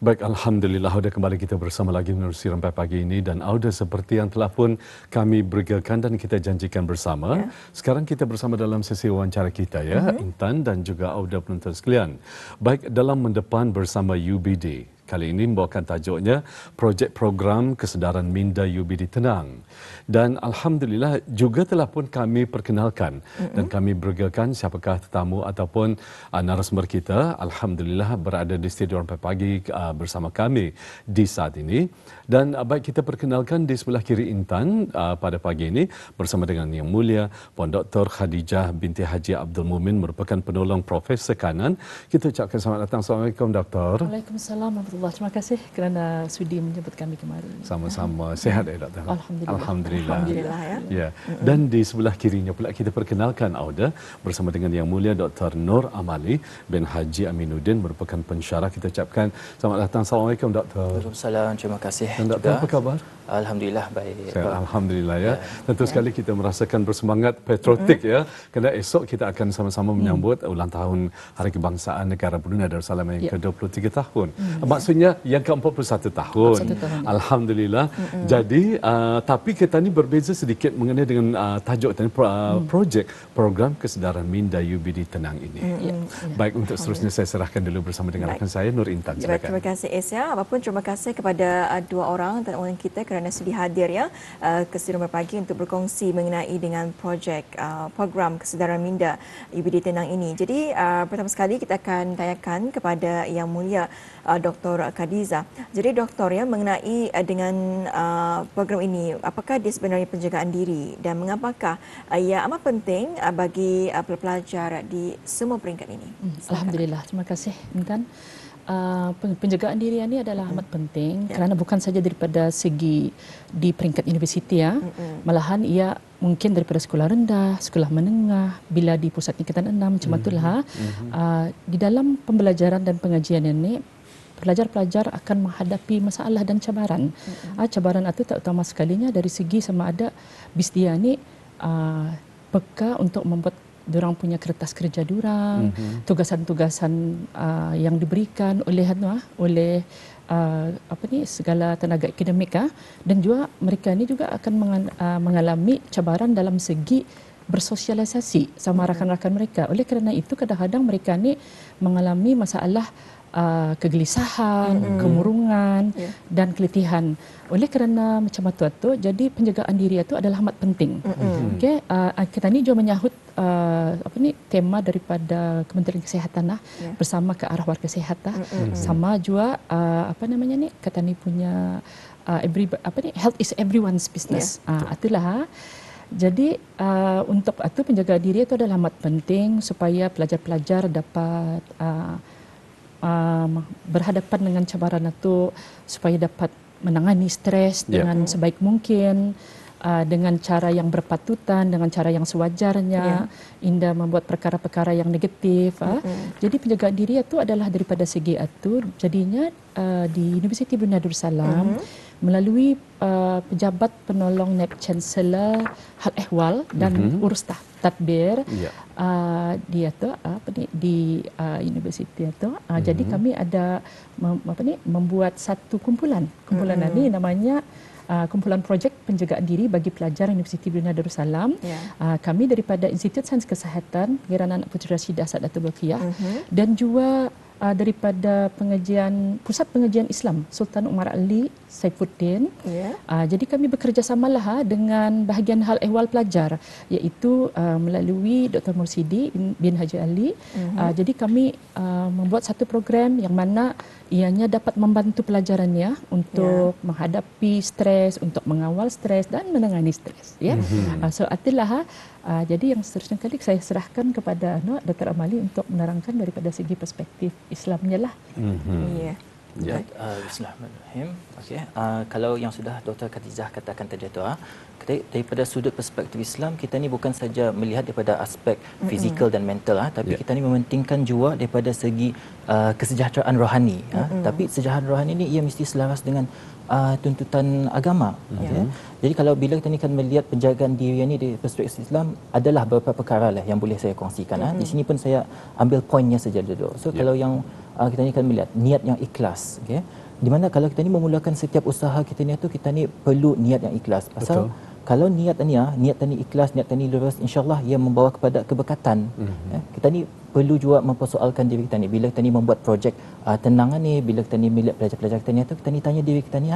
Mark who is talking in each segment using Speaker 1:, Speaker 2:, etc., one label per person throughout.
Speaker 1: Baik, Alhamdulillah, Auda kembali kita bersama lagi menerusi Rempai Pagi ini. Dan Auda, seperti yang telah pun kami berikan dan kita janjikan bersama, sekarang kita bersama dalam sesi wawancara kita, ya, Intan dan juga Auda penonton sekalian. Baik, dalam mendepan bersama UBD. Kali ini membawakan tajuknya Projek Program Kesedaran Minda UBD Tenang. Dan Alhamdulillah juga telah pun kami perkenalkan dan kami berikan siapakah tetamu ataupun narasumber kita. Alhamdulillah berada di studio Rempai Pagi bersama kami di saat ini. Dan baik, kita perkenalkan di sebelah kiri Intan pada pagi ini bersama dengan Yang Mulia Puan Dr. Khadijah binti Haji Abdul Mumin, merupakan penolong Profesor Kanan. Kita ucapkan selamat datang. Assalamualaikum, Doktor.
Speaker 2: Waalaikumsalam warahmatullahi. Terima kasih kerana sudi menjemput kami kemari.
Speaker 1: Sama-sama. Sehat, Doktor?
Speaker 2: Alhamdulillah.
Speaker 1: Alhamdulillah. Ya. Dan di sebelah kirinya pula kita perkenalkan Auda bersama dengan Yang Mulia Dr. Nur Amali bin Haji Aminuddin, merupakan pensyarah. Kita ucapkan selamat datang. Assalamualaikum, Doktor.
Speaker 3: Waalaikumsalam. Terima kasih.
Speaker 1: Dan Doktor, apa khabar?
Speaker 3: Alhamdulillah baik.
Speaker 1: Alhamdulillah, ya. Tentu sekali kita merasakan bersemangat patriotik, ya. Kerana esok kita akan sama-sama menyambut ulang tahun Hari Kebangsaan Negara Brunei Darussalam yang ke-23 tahun. Maksudnya yang ke-41 tahun. Alhamdulillah. Jadi tapi kita ni berbeza sedikit mengenai dengan tajuk tadi, projek program kesedaran minda UBD Tenang ini. Baik, untuk seterusnya saya serahkan dulu bersama dengan rakan saya Nur Intan. Silakan.
Speaker 4: Terima kasih Esya. Apapun terima kasih kepada dua orang kita kerana sudi hadir, ya, ke studio Rempai Pagi untuk berkongsi mengenai dengan projek program kesedaran minda UBD Tenang ini. Jadi pertama sekali kita akan tanyakan kepada Yang Mulia Dr. Khadijah. Jadi Doktor, ya, mengenai dengan program ini, apakah dia sebenarnya penjagaan diri dan mengapakah ia amat penting bagi pelajar di semua peringkat ini?
Speaker 2: Alhamdulillah. Terima kasih, Intan. Penjagaan diri ini adalah amat penting kerana bukan saja daripada segi di peringkat universiti, ya. Malahan ia mungkin daripada sekolah rendah, sekolah menengah, bila di pusat tingkatan 6 macam itulah. Di dalam pembelajaran dan pengajian ini, pelajar-pelajar akan menghadapi masalah dan cabaran. Cabaran itu tak utama sekalinya dari segi sama ada bisdia ni peka untuk membuat diorang punya kertas kerja diorang, tugasan-tugasan yang diberikan oleh segala tenaga akademik, dan juga mereka ini juga akan mengalami cabaran dalam segi bersosialisasi sama rakan-rakan mereka. Oleh kerana itu kadang-kadang mereka ni mengalami masalah kegelisahan, kemurungan dan keletihan. Oleh kerana macam itu, jadi penjagaan diri itu adalah amat penting. Okey, kita ni juga menyahut tema daripada Kementerian Kesihatan bersama ke arah warga sihat sama juga kata ni punya health is everyone's business. Itulah. Jadi untuk itu penjagaan diri itu adalah amat penting supaya pelajar-pelajar dapat berhadapan dengan cabaran itu, supaya dapat menangani stres dengan sebaik mungkin, dengan cara yang berpatutan, dengan cara yang sewajarnya, indah membuat perkara-perkara yang negatif. Jadi penjagaan diri itu adalah daripada segi itu, jadinya di Universiti Brunei Darussalam melalui pejabat penolong Naib Chancellor Hal Ehwal dan urus tadbir dia tu di universiti itu. Jadi kami ada membuat satu kumpulan ini namanya kumpulan projek penjagaan diri bagi pelajar Universiti Brunei Darussalam. Kami daripada Institut Sains Kesihatan Geranan Anak Puteri Rashidah Saad Dato' Bolkiah dan juga daripada Pusat Pengajian Islam Sultan Umar Ali Saifuddin.
Speaker 4: Ya.
Speaker 2: Jadi kami bekerjasamalah dengan bahagian hal ehwal pelajar, iaitu melalui Dr. Mursidi bin Haji Ali. Jadi kami membuat satu program yang mana ianya dapat membantu pelajarannya untuk menghadapi stres, untuk mengawal stres dan menangani stres. Ya. So itulah. Jadi yang seterusnya kali saya serahkan kepada Dr. Amali untuk menerangkan daripada segi perspektif Islamnya lah.
Speaker 4: Ya.
Speaker 3: Ya. Bismillahirrahmanirrahim. Okey. Kalau yang sudah Dr. Khadijah katakan tadi tu, daripada sudut perspektif Islam, kita ni bukan saja melihat daripada aspek fizikal dan mental, tapi kita ni mementingkan juga daripada segi kesejahteraan rohani. Tapi kesejahteraan rohani ni ia mesti selaras dengan tuntutan agama. Okay? Jadi kalau bila kita ni kan melihat penjagaan diri ni dari perspektif Islam, adalah beberapa perkara lah yang boleh saya kongsikan. Di sini pun saya ambil poinnya saja dulu. So kalau yang kita ni kan melihat niat yang ikhlas, okay? Di mana kalau kita ni memulakan setiap usaha kita ni tu, kita ni perlu niat yang ikhlas. Pasal kalau niat tani ikhlas, niat tani lurus, insya-Allah ia membawa kepada keberkatan. Kita ni perlu juga mempersoalkan diri kita ni. Bila kita ni membuat projek tenangan ni, bila kita ni melihat pelajar-pelajar kita ni tu, kita ni tanya diri kita ni,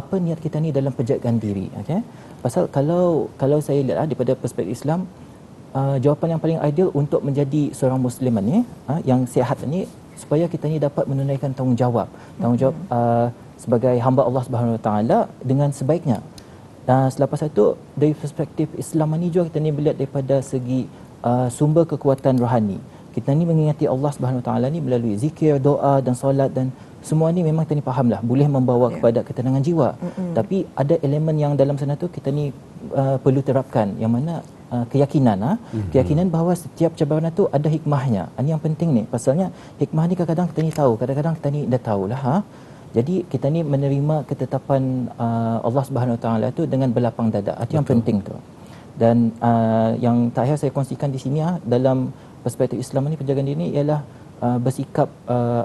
Speaker 3: apa niat kita ni dalam penjagaan diri, okey? Pasal kalau saya lihat daripada perspektif Islam, jawapan yang paling ideal untuk menjadi seorang musliman ni, yang sihat ni, supaya kita ni dapat menunaikan tanggungjawab sebagai hamba Allah Subhanahu Wa Taala dengan sebaiknya. Dan selepas itu, dari perspektif Islam ni juga kita ni melihat daripada segi sumber kekuatan rohani. Kita ni mengingati Allah Subhanahu Wa Taala ni melalui zikir, doa dan solat, dan semua ni memang kita ni fahamlah boleh membawa kepada ketenangan jiwa. Tapi ada elemen yang dalam sana tu kita ni perlu terapkan, yang mana keyakinan keyakinan bahawa setiap cabaran itu ada hikmahnya. Ini yang penting ni. Pasalnya hikmah ni kadang-kadang kita ni tahu, kadang-kadang kita ni dah tahulah. Jadi kita ni menerima ketetapan Allah Subhanahu Wa Taala itu dengan berlapang dada. Itu yang penting tu. Dan yang terakhir saya kongsikan di sini dalam perspektif Islam ni, penjagaan diri ni ialah bersikap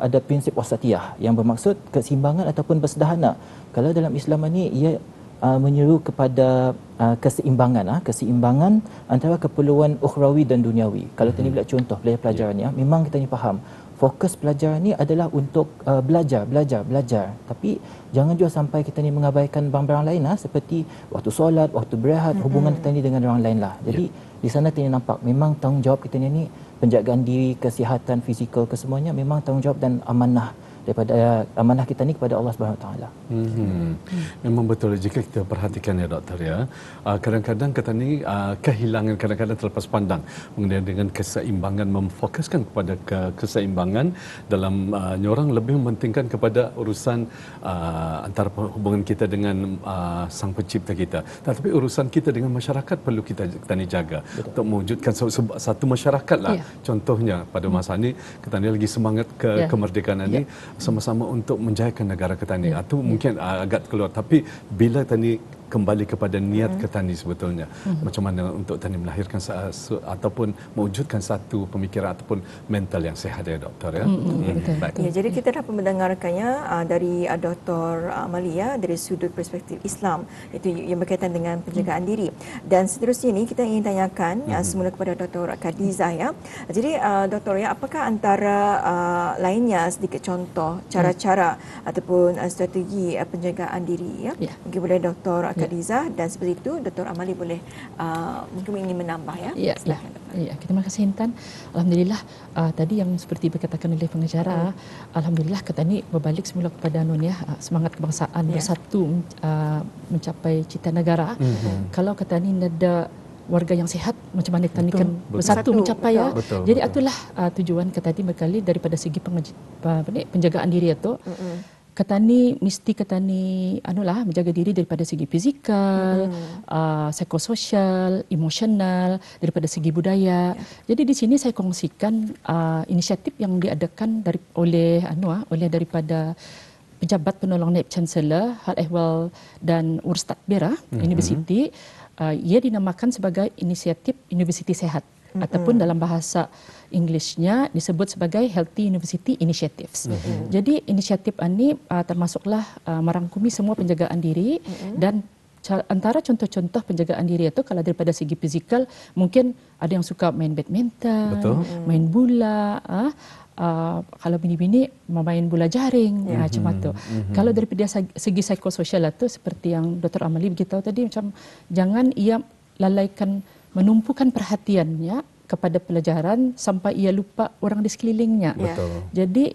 Speaker 3: ada prinsip wasatiyah, yang bermaksud keseimbangan ataupun bersederhana. Kalau dalam Islam ni ia menyeru kepada keseimbangan antara keperluan ukhrawi dan duniawi. Kalau kita ni lihat contoh pelajaran memang kita ni faham fokus pelajaran ni adalah untuk belajar. Tapi jangan juga sampai kita ni mengabaikan barang-barang lain seperti waktu solat, waktu berehat, hubungan kita ni dengan orang lain lah. Jadi di sana kita nampak memang tanggungjawab kita ni penjagaan diri, kesihatan fizikal, kesemuanya memang tanggungjawab dan amanah daripada amanah kita ni kepada Allah Subhanahu Wa Taala.
Speaker 1: Memang betul jika kita perhatikan ya doktor ya. Kadang-kadang kita ni kehilangan, kadang-kadang terlepas pandang mengenai dengan keseimbangan, memfokuskan kepada keseimbangan dalam nyorang lebih mementingkan kepada urusan antara hubungan kita dengan Sang Pencipta kita. Tetapi urusan kita dengan masyarakat perlu kita ni jaga. Betul. Untuk mewujudkan satu masyarakat lah. Contohnya pada masa ni kita ni lagi semangat kemerdekaan ni sama-sama untuk menjayakan negara kita ni. Itu mungkin agak keluar, tapi bila tani kembali kepada niat kita ni sebetulnya macam mana untuk tani melahirkan ataupun mewujudkan satu pemikiran ataupun mental yang sihat ya doktor ya.
Speaker 4: Ya, jadi kita dapat mendengarkannya dari Dr. Malia dari sudut perspektif Islam, itu yang berkaitan dengan penjagaan diri. Dan seterusnya ini kita ingin tanyakan semula kepada Dr. Khadijah ya. Jadi doktor ya, apakah antara lainnya sedikit contoh cara-cara ataupun strategi penjagaan diri ya? Mungkin boleh Dr. Khadijah, dan seperti itu Dr. Amali boleh mungkin ingin menambah ya.
Speaker 2: Ya, terima kasih Intan. Alhamdulillah tadi yang seperti berkatakan oleh pengacara, alhamdulillah kita ni berbalik semula kepada semangat kebangsaan bersatu mencapai cita negara. Kalau kita ni ada warga yang sihat, macam mana kita ni kan bersatu mencapai ya. Jadi itulah tujuan kita tadi berkali daripada segi penjagaan diri itu. Kita ni mesti menjaga diri daripada segi fizikal, psikososial, emosional, daripada segi budaya. Jadi di sini saya kongsikan inisiatif yang diadakan oleh daripada Pejabat Penolong Naib Chancellor Hal Ehwal dan Urus Tadbir Universiti. Ia dinamakan sebagai inisiatif Universiti Sehat ataupun dalam bahasa Englishnya disebut sebagai Healthy University Initiatives. Jadi inisiatif ini termasuklah merangkumi semua penjagaan diri dan antara contoh-contoh penjagaan diri itu kalau daripada segi fizikal mungkin ada yang suka main badminton, main bola, kalau bini-bini memain bola jaring macam tu. Kalau daripada segi psikososial itu seperti yang Dr. Amali beritahu tadi, macam jangan ia lalaikan menumpukan perhatiannya kepada pelajaran sampai ia lupa orang di sekelilingnya.
Speaker 1: Betul.
Speaker 2: Jadi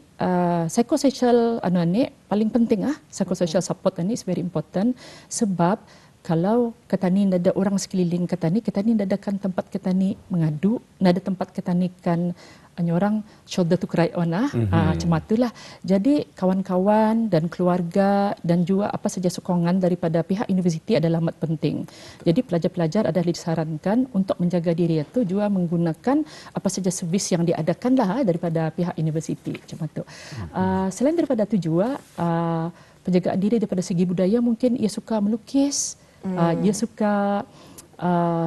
Speaker 2: psychosocial ni paling penting psychosocial support ni is very important, sebab kalau ketani ada orang sekeliling ketani ada kan tempat ketani mengadu, ada tempat ketani kan orang shoulder to cry on macam itulah. Jadi kawan-kawan dan keluarga dan juga apa saja sokongan daripada pihak universiti adalah amat penting. Jadi pelajar-pelajar adalah disarankan untuk menjaga diri itu juga menggunakan apa saja servis yang diadakanlah daripada pihak universiti macam itu. Selain daripada itu juga penjagaan diri daripada segi budaya, mungkin ia suka melukis, dia suka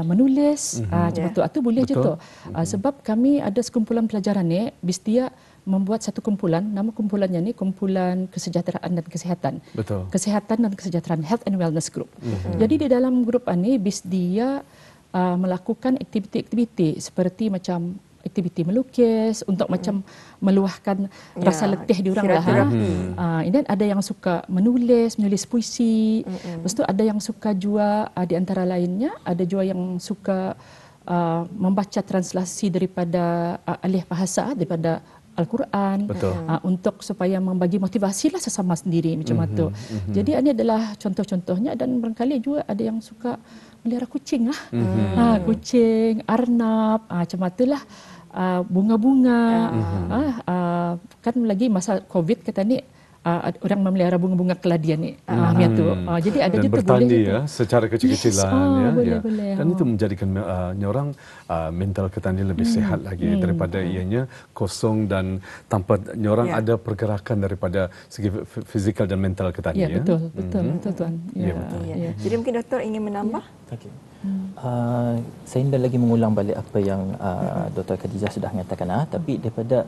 Speaker 2: menulis, macam tu. Itu boleh je tu. Sebab kami ada sekumpulan pelajaran ni, BISTIA membuat satu kumpulan, nama kumpulannya ni Kumpulan Kesejahteraan dan Kesihatan.
Speaker 1: Betul.
Speaker 2: Kesihatan dan Kesejahteraan, Health and Wellness Group. Jadi di dalam grup ini BISTIA melakukan aktiviti-aktiviti seperti macam aktiviti melukis untuk macam meluahkan rasa letih diorang lah. Dan ada yang suka menulis puisi. Lepas tu ada yang suka juga di antara lainnya ada juga yang suka membaca translasi daripada alih bahasa daripada Al-Quran untuk supaya membagi motivasi lah sesama sendiri macam itu. Jadi ini adalah contoh-contohnya, dan barangkali juga ada yang suka melihara kucing lah. Kucing, arnab, macam itulah. Bunga-bunga. Kan lagi masa COVID kata ni orang memelihara bunga-bunga keladian ni. Jadi ada
Speaker 1: dan
Speaker 2: je tu
Speaker 1: bertani
Speaker 2: boleh
Speaker 1: secara kecil-kecilan
Speaker 2: boleh.
Speaker 1: Dan itu menjadikan orang mental ketani lebih sihat lagi daripada ianya kosong dan tanpa orang ada pergerakan daripada segi fizikal dan mental ketani.
Speaker 2: Betul tuan.
Speaker 4: Jadi mungkin doktor ingin menambah?
Speaker 3: Okey. Saya hendak lagi mengulang balik apa yang Dr. Khadijah sudah mengatakan, tapi daripada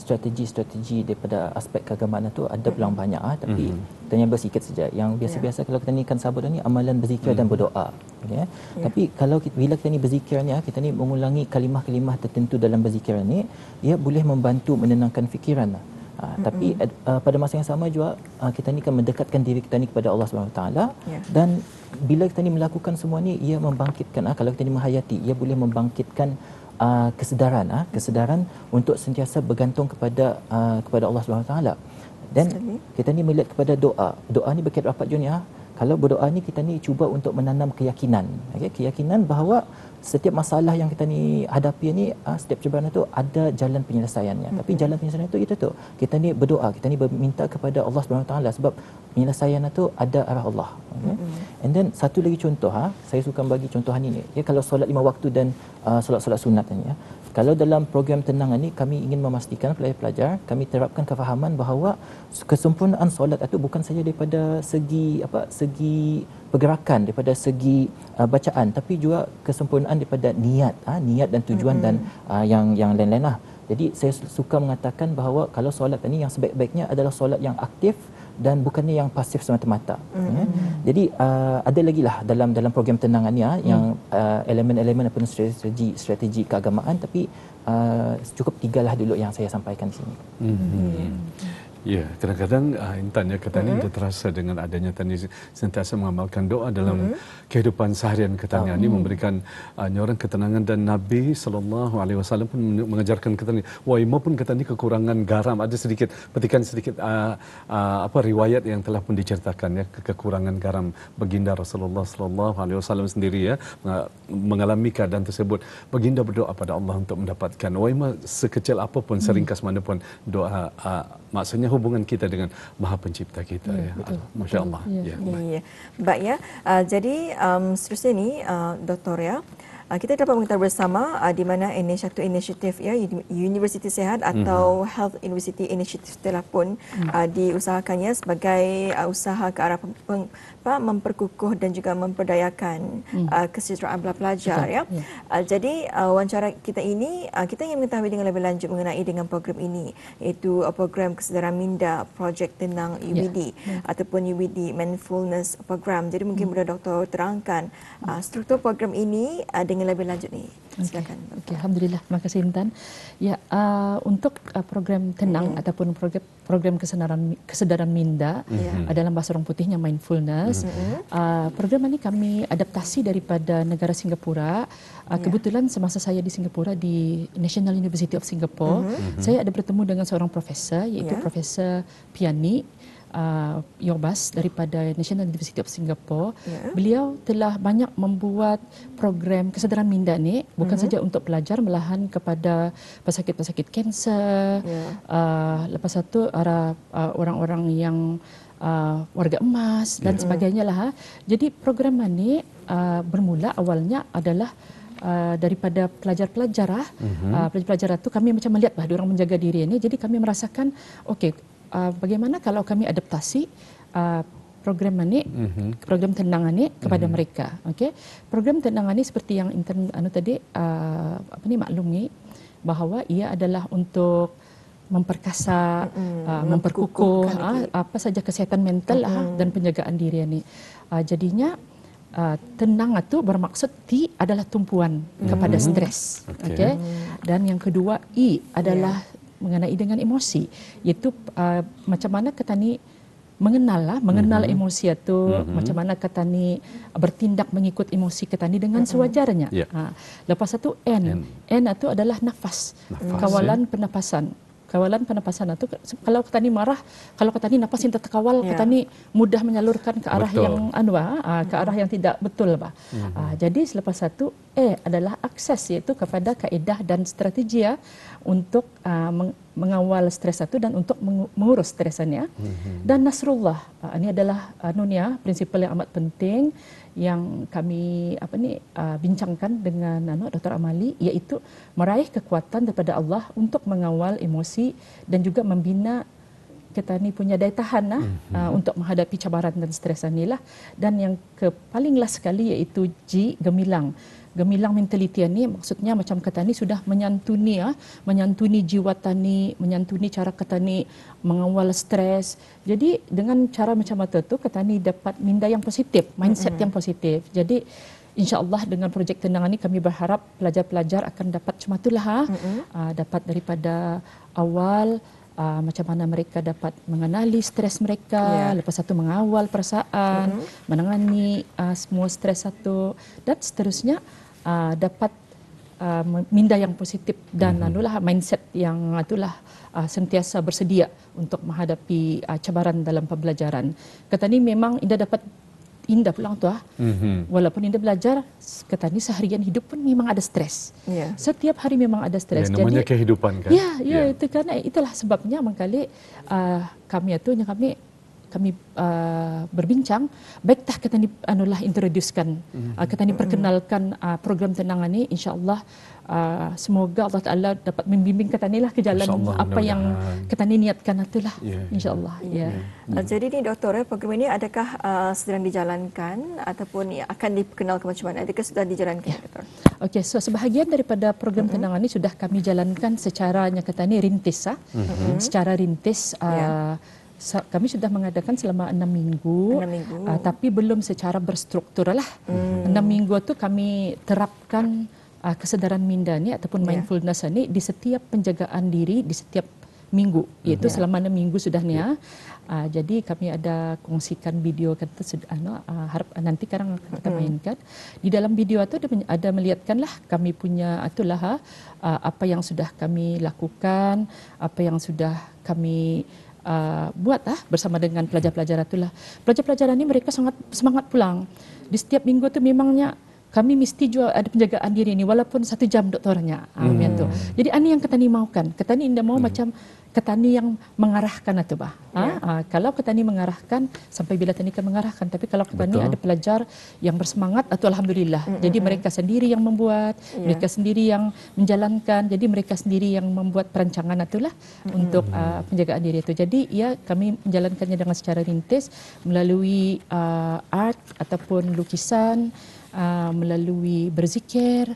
Speaker 3: strategi daripada aspek keagamaan itu ada peluang banyak, tapi kita nyambar sikit saja. Yang biasa-biasa kalau kita ni kan sahabat ni amalan berzikir dan berdoa. Okay? Tapi kalau bila kita ni berzikirnya, kita ni mengulangi kalimah-kalimah tertentu dalam berzikir ni, ia boleh membantu menenangkan fikiran. Tapi pada masa yang sama juga kita ni kan mendekatkan diri kita ni kepada Allah Subhanahu Taala, dan bila kita ni melakukan semua ni, ia membangkitkan kalau kita ni menghayati, ia boleh membangkitkan kesedaran untuk sentiasa bergantung kepada Allah Subhanahu Taala. Dan kita ni melihat kepada doa ni berkait rapat juga. Kalau berdoa ni kita ni cuba untuk menanam keyakinan, keyakinan bahawa setiap masalah yang kita ni hadapi ni, setiap cabaran itu ada jalan penyelesaiannya. Tapi jalan penyelesaian itu kita ni berdoa, kita ni berminta kepada Allah Subhanahu Taala, sebab penyelesaian itu ada arah Allah. And then satu lagi contoh, saya suka bagi contoh ni. Kalau solat 5 waktu dan solat-solat sunat ni, kalau dalam program tenang ini kami ingin memastikan pelajar-pelajar kami terapkan kefahaman bahawa kesempurnaan solat itu bukan saja daripada segi pergerakan, daripada segi bacaan, tapi juga kesempurnaan daripada niat dan tujuan dan yang lain-lain lah. Jadi saya suka mengatakan bahawa kalau solat ini yang sebaik-baiknya adalah solat yang aktif dan bukannya yang pasif semata-mata. Jadi ada lagi lah dalam program tenangan ni yang elemen-elemen ataupun strategi keagamaan, tapi cukup 3 lah dulu yang saya sampaikan di sini.
Speaker 1: Ya, kadang-kadang Intan ketani dia terasa dengan adanya tani sentiasa mengamalkan doa dalam kehidupan seharian ketanian ini, memberikan orang ketenangan, dan Nabi SAW pun mengajarkan ketani. Walaupun ketani kekurangan garam, ada sedikit petikan sedikit riwayat yang telah pun diceritakan kekurangan garam baginda Rasulullah SAW sendiri mengalami keadaan tersebut. Baginda berdoa pada Allah untuk mendapatkan sekecil apapun, seringkas manapun doa, maksudnya hubungan kita dengan Maha Pencipta kita. Masya Allah.
Speaker 4: Baik jadi seterusnya ni Doktor kita dapat mengetahui bersama di mana satu inisiatif Universiti Sihat atau Health University Initiative telah pun diusahakannya sebagai usaha ke arah memperkukuh dan juga memperdayakan kesejahteraan pelajar. Jadi wawancara kita ini kita ingin mengetahui dengan lebih lanjut mengenai dengan program ini, iaitu program kesedaran minda projek tenang UBD ataupun UBD Mindfulness Program. Jadi mungkin boleh Doktor terangkan struktur program ini dengan lebih lanjut ni. Silakan.
Speaker 2: Okay. Alhamdulillah, terima kasih Intan. Ya, untuk program tenang ataupun program kesedaran minda dalam bahasa orang putihnya mindfulness. Program ini kami adaptasi daripada negara Singapura. Kebetulan semasa saya di Singapura di National University of Singapore, saya ada bertemu dengan seorang profesor iaitu Profesor Piani Yobas daripada National University of Singapore. Beliau telah banyak membuat program kesedaran minda ni bukan saja untuk pelajar, malahan kepada pesakit-pesakit kanser. Lepas itu orang-orang yang warga emas dan sebagainya lah. Jadi program ini bermula awalnya adalah daripada pelajar-pelajar pelajar-pelajar itu kami macam melihat dia orang menjaga diri ini. Jadi kami merasakan bagaimana kalau kami adaptasi program ini, program tenang ini kepada mereka. Okey, program tenang ini seperti yang intern tadi maklumi bahawa ia adalah untuk memperkasa, memperkukuh apa saja kesihatan mental dan penjagaan diri ini. Jadinya tenang itu bermaksud T adalah tumpuan kepada stres. Okey. Dan yang kedua I adalah mengenai dengan emosi, iaitu macam mana ketani mengenal emosi itu, macam mana ketani bertindak mengikut emosi ketani dengan sewajarnya. Lepas itu N itu adalah nafas. Kawalan pernapasan. Kawalan pernapasan itu kalau ketani marah, kalau ketani napas yang terkawal, ketani mudah menyalurkan ke arah yang ke arah yang tidak betul jadi selepas itu adalah akses, iaitu kepada kaedah dan strategi untuk mengawal stres itu dan untuk mengurus stresannya. Dan nasrullah ini adalah prinsipal yang amat penting yang kami bincangkan dengan Dr. Amali, iaitu meraih kekuatan daripada Allah untuk mengawal emosi dan juga membina kita ni punya daya tahan untuk menghadapi cabaran dan stresan inilah. Dan yang paling last sekali iaitu G, gemilang. Gemilang mentaliti ni maksudnya macam kata ni sudah menyantuni jiwa tani, menyantuni cara kata ni mengawal stres. Jadi dengan cara macam itu kata ni dapat minda yang positif, mindset yang positif. Jadi insya-Allah dengan projek tenang ini kami berharap pelajar-pelajar akan dapat cuma itulah dapat daripada awal macam mana mereka dapat mengenali stres mereka, lepas itu mengawal perasaan, menangani semua stres itu dan seterusnya dapat minda yang positif dan mindset yang sentiasa bersedia untuk menghadapi cabaran dalam pembelajaran. Kata ni memang Indah pulang walaupun Indah belajar, kata ni seharian hidup pun memang ada stres. Setiap hari memang ada stres.
Speaker 1: Namanya kehidupan kan.
Speaker 2: Itu karena itulah sebabnya mengkali kami berbincang, baiktah kita ni introducekan, kita ni perkenalkan program tenang ini, insya-Allah semoga Allah Taala dapat membimbing kita ni ke jalan apa yang kita ni niatkan itulah, insya-Allah.
Speaker 4: Jadi ni doktor, program ini adakah sedang dijalankan ataupun akan diperkenalkan macam mana? Adakah sudah dijalankan doktor?
Speaker 2: Okey, so sebahagian daripada program tenang ini sudah kami jalankan secara kata ni rintis secara rintis. Kami sudah mengadakan selama 6 minggu, tapi belum secara berstruktur lah. 6 minggu itu kami terapkan kesedaran minda ni ataupun mindfulness ni di setiap penjagaan diri di setiap minggu, iaitu selama 6 minggu sudah ni. Jadi kami ada kongsikan video harap nanti sekarang kita mainkan. Di dalam video itu ada melihatkanlah kami punya apa yang sudah kami lakukan, apa yang sudah kami buat bersama dengan pelajar-pelajar itulah. Pelajar-pelajar ini mereka sangat semangat pulang. Di setiap minggu tu memangnya kami mesti juga ada penjagaan diri ini walaupun 1 jam doktornya. Jadi ani yang ketani maukan. Ketani indah mau macam ketani yang mengarahkan itu kalau ketani mengarahkan sampai bila tani kan mengarahkan, tapi kalau ketani ada pelajar yang bersemangat atau alhamdulillah. Jadi mereka sendiri yang membuat, mereka sendiri yang menjalankan, jadi mereka sendiri yang membuat perancangan itulah untuk penjagaan diri itu. Jadi kami menjalankannya dengan secara rintis melalui art ataupun lukisan melalui berzikir,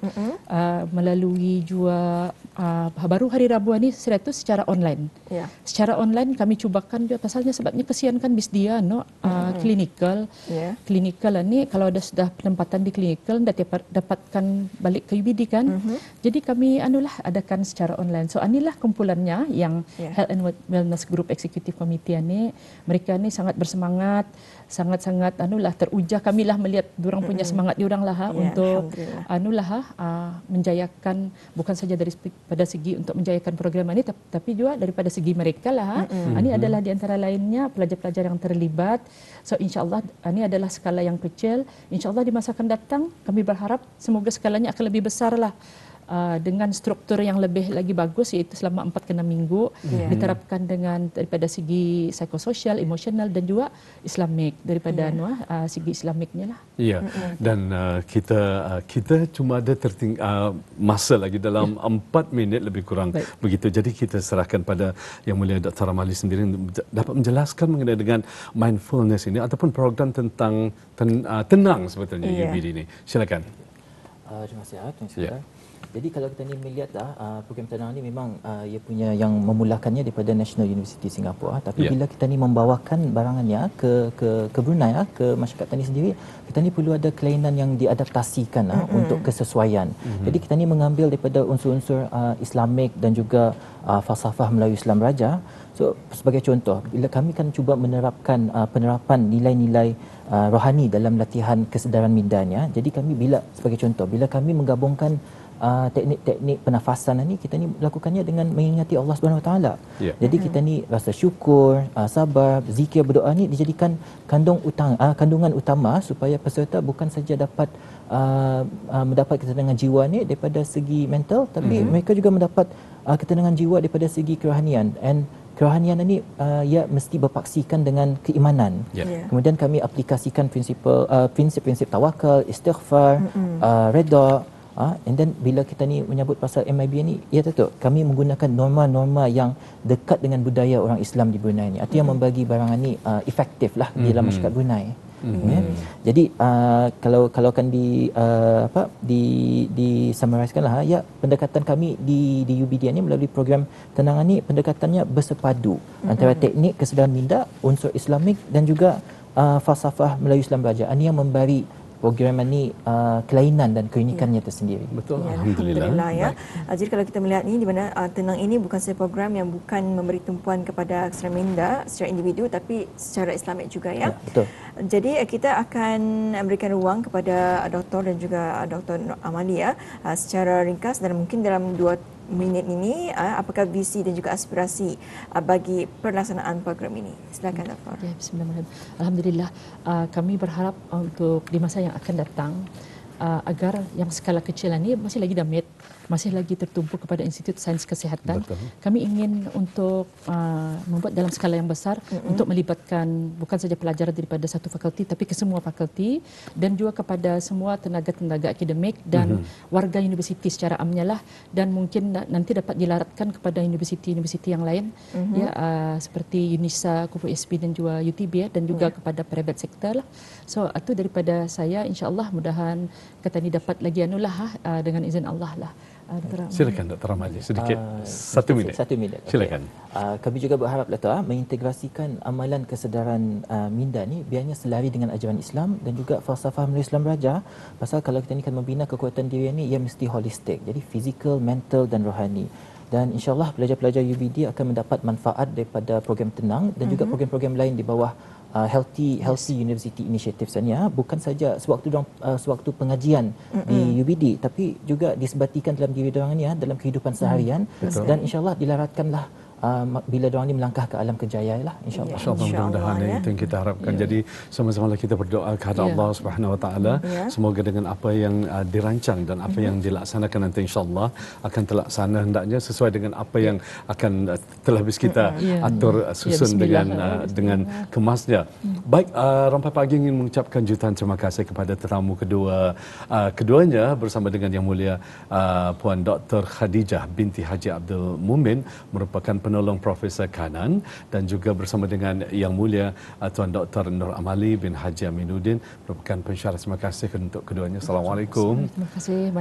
Speaker 2: melalui juga baru hari Rabu ni saya tu secara online.
Speaker 4: Ya.
Speaker 2: Secara online kami cubakan dia pasalnya sebabnya kesian kan bis dia klinikal.
Speaker 4: Ya.
Speaker 2: Klinikal ni kalau ada sudah penempatan di klinikal dapatkan balik ke UBD kan. Jadi kami adakan secara online. So inilah kumpulannya yang Health and Wellness Group Executive Committee ni. Mereka ni sangat bersemangat, sangat-sangat teruja kami lah melihat diorang punya semangat diorang lah untuk menjayakan bukan saja pada segi untuk menjayakan program ini tapi juga daripada segi mereka lah. Ini adalah di antara lainnya pelajar-pelajar yang terlibat. So insyaallah ini adalah skala yang kecil. Insyaallah di masa akan datang kami berharap semoga skalanya akan lebih besar lah. Dengan struktur yang lebih lagi bagus iaitu selama 4 ke 6 minggu diterapkan dengan daripada segi psikososial, emosional dan juga Islamik daripada segi Islamiknya lah.
Speaker 1: Ya. Dan kita cuma ada masa lagi dalam 4 minit lebih kurang.
Speaker 2: Baik.
Speaker 1: Begitu. Jadi kita serahkan pada Yang Mulia Dr. Ramali sendiri dapat menjelaskan mengenai dengan mindfulness ini ataupun program tentang tenang sebetulnya UBD ini. Silakan.
Speaker 3: Terima kasih Tuan Sudara. Jadi kalau kita ni melihatlah program tenang ni memang ia punya yang memulakannya daripada National University Singapura, tapi bila kita ni membawakan barangannya ke Brunei ke masyarakat tani sendiri, kita ni perlu ada kelainan yang diadaptasikan untuk kesesuaian. Jadi kita ni mengambil daripada unsur-unsur Islamik dan juga falsafah Melayu Islam Raja. So sebagai contoh, bila kami kan cuba menerapkan penerapan nilai-nilai rohani dalam latihan kesedaran mindanya, jadi kami sebagai contoh, bila kami menggabungkan teknik-teknik pernafasan ni, kita ni melakukannya dengan mengingati Allah Subhanahu Wa Taala. Jadi kita ni rasa syukur, sabar, zikir, berdoa ni dijadikan kandungan utama supaya peserta bukan saja dapat mendapat ketenangan jiwa ni daripada segi mental, tapi mereka juga mendapat ketenangan jiwa daripada segi kerohanian. And kerohanian ini ia mesti berpaksikan dengan keimanan. Kemudian kami aplikasikan prinsip-prinsip tawakal, istighfar, redha. And then bila kita ni menyebut pasal MIB ni, ya betul, kami menggunakan norma-norma yang dekat dengan budaya orang Islam di Brunei ni. Itu yang membagi barangan ni efektif lah di dalam masyarakat Brunei. Jadi kalau akan di summarisekan lah pendekatan kami di UBD ni melalui program tenangan ni, pendekatannya bersepadu antara teknik kesedaran minda, unsur Islamik dan juga falsafah Melayu Islam Raja. Ini yang memberi program ini kelainan dan keunikannya tersendiri.
Speaker 1: Betul.
Speaker 4: Alhamdulillah ya. Jadi kalau kita melihat ini di mana tenang ini bukan sahaja program yang bukan memberi tumpuan kepada kesedaran minda secara individu tapi secara Islamik juga ya.
Speaker 3: Betul.
Speaker 4: Jadi kita akan memberikan ruang kepada Dr. dan juga Dr. Ramali secara ringkas dan mungkin dalam 2 minit ini apakah visi dan juga aspirasi bagi pelaksanaan program ini. Silakan Dr.
Speaker 2: Ya, bismillahirrahmanirrahim. Alhamdulillah kami berharap untuk di masa yang akan datang agar yang skala kecil ini masih lagi damit, masih lagi tertumpu kepada Institut Sains Kesihatan.
Speaker 1: Betul.
Speaker 2: Kami ingin untuk membuat dalam skala yang besar untuk melibatkan bukan saja pelajar daripada satu fakulti tapi ke semua fakulti dan juga kepada semua tenaga-tenaga akademik dan warga universiti secara amnya lah, dan mungkin nanti dapat dilaratkan kepada universiti-universiti yang lain seperti UNISA, KUFU-SB dan juga UTB dan juga kepada private sector lah. So itu daripada saya, insya-Allah mudahan kata ni dapat lagi dengan izin Allah lah.
Speaker 1: Silakan Dr. Ramali sedikit 1 minit.
Speaker 3: 1 minit.
Speaker 1: Silakan.
Speaker 3: Kami juga berharap mengintegrasikan amalan kesedaran minda ni biarnya selari dengan ajaran Islam dan juga falsafah Melayu Islam Raja. Pasal kalau kita ni kan membina kekuatan diri ni, ia mesti holistik. Jadi fizikal, mental dan rohani. Dan insya-Allah pelajar-pelajar UBD akan mendapat manfaat daripada program tenang dan juga program-program lain di bawah Healthy University Initiative sebenarnya, bukan saja sewaktu pengajian di UBD tapi juga disebatikan dalam diri diorang ni dalam kehidupan seharian. Dan insya-Allah dilaratkanlah bila diorang ni melangkah ke alam kejayaan lah, insya-Allah.
Speaker 1: Mudah-mudahan itu yang kita harapkan. Jadi sama-sama kita berdoa kepada Allah Subhanahu Wa Taala, semoga dengan apa yang dirancang dan apa yang dilaksanakan nanti insya-Allah akan terlaksana hendaknya sesuai dengan apa yang akan telah kita atur susun dengan kemasnya. Baik, Rampai Pagi ingin mengucapkan jutaan terima kasih kepada tetamu keduanya bersama dengan Yang Mulia Puan Dr. Khadijah binti Haji Abdul Mumin, merupakan penolong Profesor Kanan dan juga bersama dengan Yang Mulia Tuan Dr. Nur Amali bin Haji Aminuddin merupakan pensyarah. Terima kasih untuk keduanya. Assalamualaikum.
Speaker 2: Terima kasih banyak.